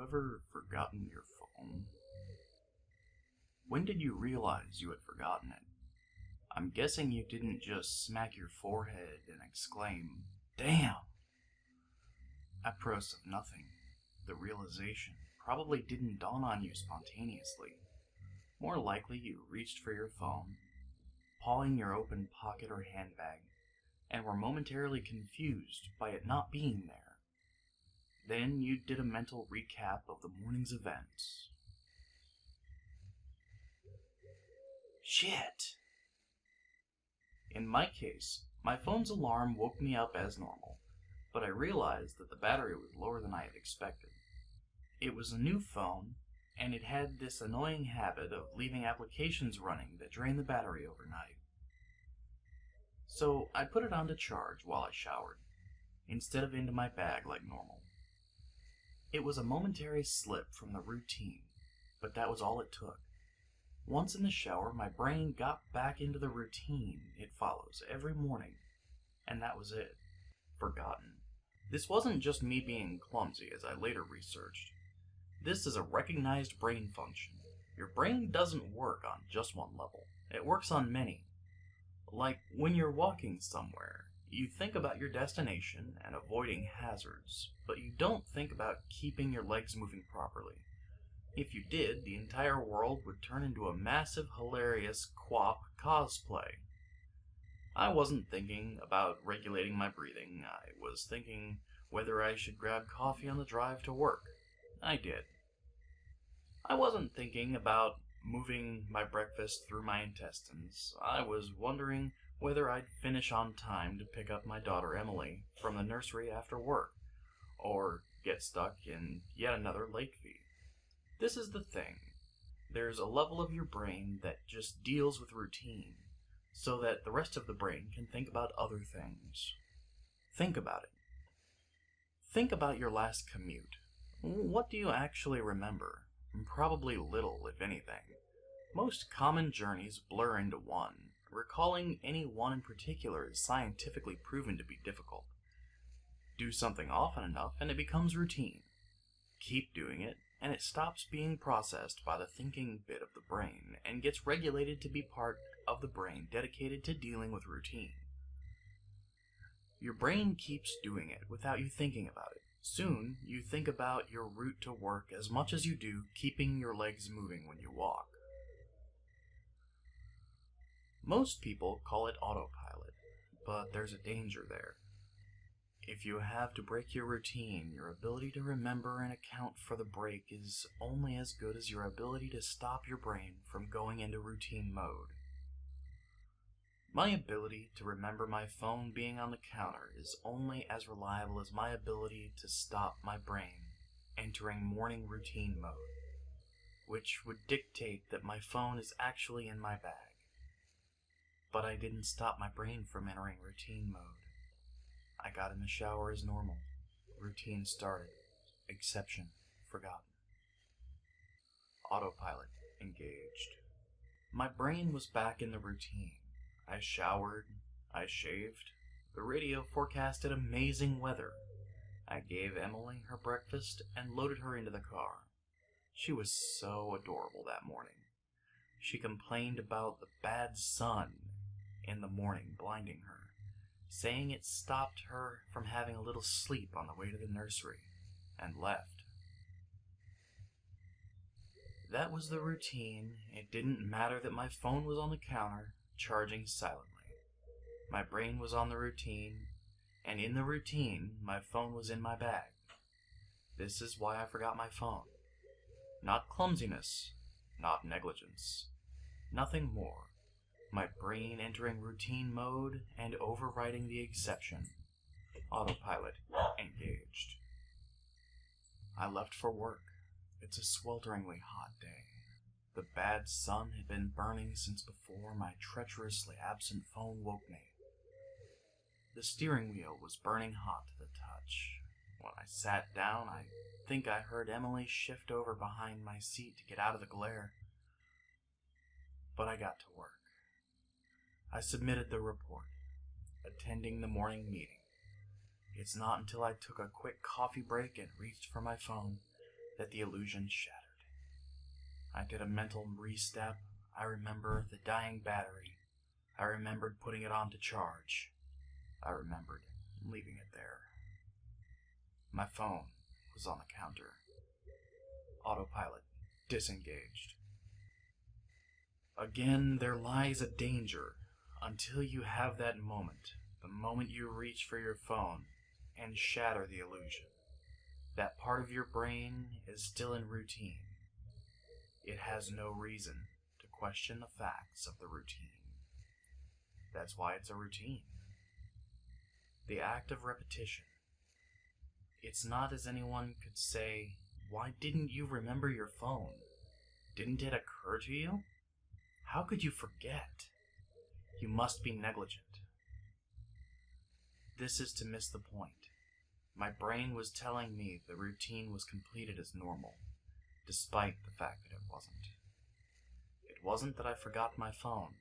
ever forgotten your phone? When did you realize you had forgotten it? I'm guessing you didn't just smack your forehead and exclaim, "Damn!" At first of nothing, the realization probably didn't dawn on you spontaneously. More likely you reached for your phone, pawing your open pocket or handbag, and were momentarily confused by it not being there. Then you did a mental recap of the morning's events. Shit! In my case, my phone's alarm woke me up as normal, but I realized that the battery was lower than I had expected. It was a new phone, and it had this annoying habit of leaving applications running that drained the battery overnight. So I put it on to charge while I showered, instead of into my bag like normal. It was a momentary slip from the routine, but that was all it took. Once in the shower, my brain got back into the routine it follows every morning, and that was it. Forgotten. This wasn't just me being clumsy, as I later researched. This is a recognized brain function. Your brain doesn't work on just one level. It works on many. Like when you're walking somewhere, you think about your destination and avoiding hazards, but you don't think about keeping your legs moving properly. If you did, the entire world would turn into a massive, hilarious quap cosplay. I wasn't thinking about regulating my breathing. I was thinking whether I should grab coffee on the drive to work. I did. I wasn't thinking about moving my breakfast through my intestines. I was wondering whether I'd finish on time to pick up my daughter Emily from the nursery after work, or get stuck in yet another late fee. This is the thing. There's a level of your brain that just deals with routine, so that the rest of the brain can think about other things. Think about it. Think about your last commute. What do you actually remember? Probably little, if anything. Most common journeys blur into one. Recalling any one in particular is scientifically proven to be difficult. Do something often enough and it becomes routine. Keep doing it, and it stops being processed by the thinking bit of the brain and gets regulated to be part of the brain dedicated to dealing with routine. Your brain keeps doing it without you thinking about it. Soon, you think about your route to work as much as you do keeping your legs moving when you walk. Most people call it autopilot, but there's a danger there. If you have to break your routine, your ability to remember and account for the break is only as good as your ability to stop your brain from going into routine mode. My ability to remember my phone being on the counter is only as reliable as my ability to stop my brain entering morning routine mode, which would dictate that my phone is actually in my bag. But I didn't stop my brain from entering routine mode. I got in the shower as normal. Routine started. Exception forgotten. Autopilot engaged. My brain was back in the routine. I showered. I shaved. The radio forecasted amazing weather. I gave Emily her breakfast and loaded her into the car. She was so adorable that morning. She complained about the bad sun in the morning blinding her, saying it stopped her from having a little sleep on the way to the nursery, and left. That was the routine. It didn't matter that my phone was on the counter, charging silently. My brain was on the routine, and in the routine, my phone was in my bag. This is why I forgot my phone. Not clumsiness, not negligence. Nothing more. My brain entering routine mode and overriding the exception. Autopilot engaged. I left for work. It's a swelteringly hot day. The bad sun had been burning since before my treacherously absent phone woke me. The steering wheel was burning hot to the touch. When I sat down, I think I heard Emily shift over behind my seat to get out of the glare. But I got to work. I submitted the report, attending the morning meeting. It's not until I took a quick coffee break and reached for my phone that the illusion shattered. I did a mental re-step. I remember the dying battery. I remembered putting it on to charge. I remembered leaving it there. My phone was on the counter. Autopilot disengaged. Again, there lies a danger until you have that moment, the moment you reach for your phone and shatter the illusion. That part of your brain is still in routine. It has no reason to question the facts of the routine. That's why it's a routine. The act of repetition. It's not as anyone could say, why didn't you remember your phone? Didn't it occur to you? How could you forget? You must be negligent. This is to miss the point. My brain was telling me the routine was completed as normal, despite the fact that it wasn't. It wasn't that I forgot my phone.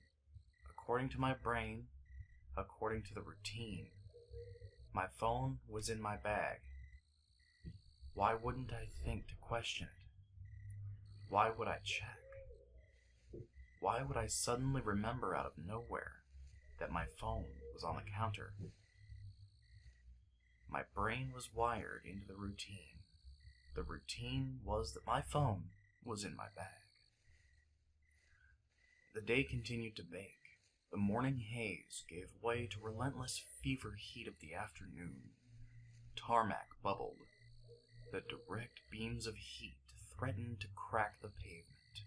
According to my brain, according to the routine, my phone was in my bag. Why wouldn't I think to question it? Why would I check? Why would I suddenly remember out of nowhere that my phone was on the counter? My brain was wired into the routine. The routine was that my phone was in my bag. The day continued to bake. The morning haze gave way to relentless fever heat of the afternoon. Tarmac bubbled. The direct beams of heat threatened to crack the pavement.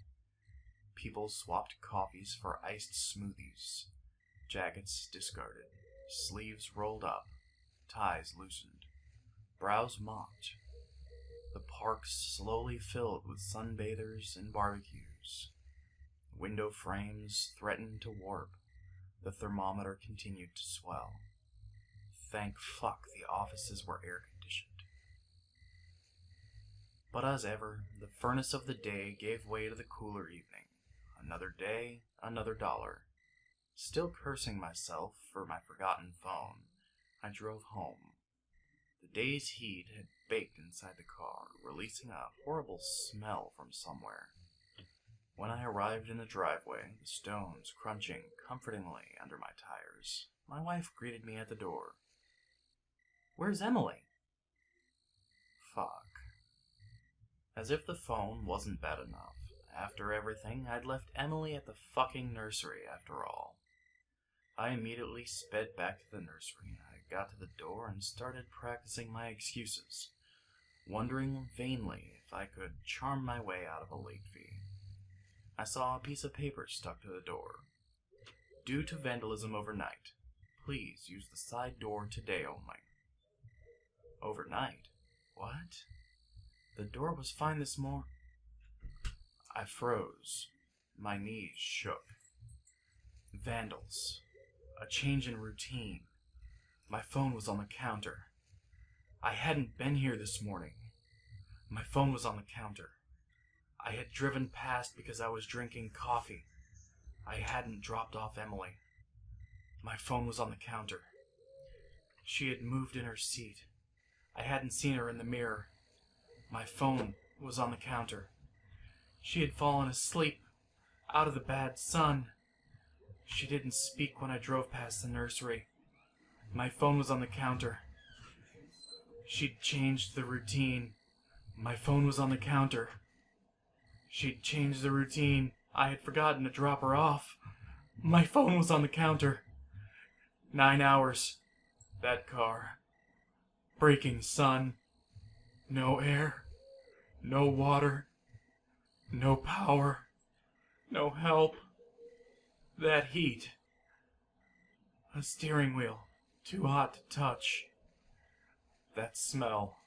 People swapped coffees for iced smoothies. Jackets discarded. Sleeves rolled up. Ties loosened. Brows mopped. The parks slowly filled with sunbathers and barbecues. Window frames threatened to warp. The thermometer continued to swell. Thank fuck the offices were air-conditioned. But as ever, the furnace of the day gave way to the cooler evening. Another day, another dollar. Still cursing myself for my forgotten phone, I drove home. The day's heat had baked inside the car, releasing a horrible smell from somewhere. When I arrived in the driveway, the stones crunching comfortingly under my tires, my wife greeted me at the door. "Where's Emily?" Fuck. As if the phone wasn't bad enough. After everything, I'd left Emily at the fucking nursery after all. I immediately sped back to the nursery. I got to the door and started practicing my excuses, wondering vainly if I could charm my way out of a late fee. I saw a piece of paper stuck to the door. Due to vandalism overnight, please use the side door today only. Overnight? What? The door was fine this morning. I froze. My knees shook. Vandals. A change in routine. My phone was on the counter. I hadn't been here this morning. My phone was on the counter. I had driven past because I was drinking coffee. I hadn't dropped off Emily. My phone was on the counter. She had moved in her seat. I hadn't seen her in the mirror. My phone was on the counter. She had fallen asleep out of the bad sun. She didn't speak when I drove past the nursery. My phone was on the counter. She'd changed the routine. My phone was on the counter. She'd changed the routine. I had forgotten to drop her off. My phone was on the counter. 9 hours. That car. Breaking sun. No air. No water. No power. No help. That heat. A steering wheel. Too hot to touch. That smell.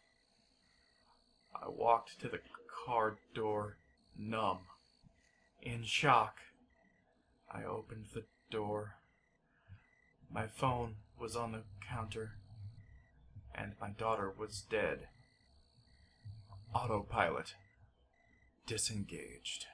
I walked to the car door, numb. In shock. I opened the door. My phone was on the counter, and my daughter was dead. Autopilot. Disengaged.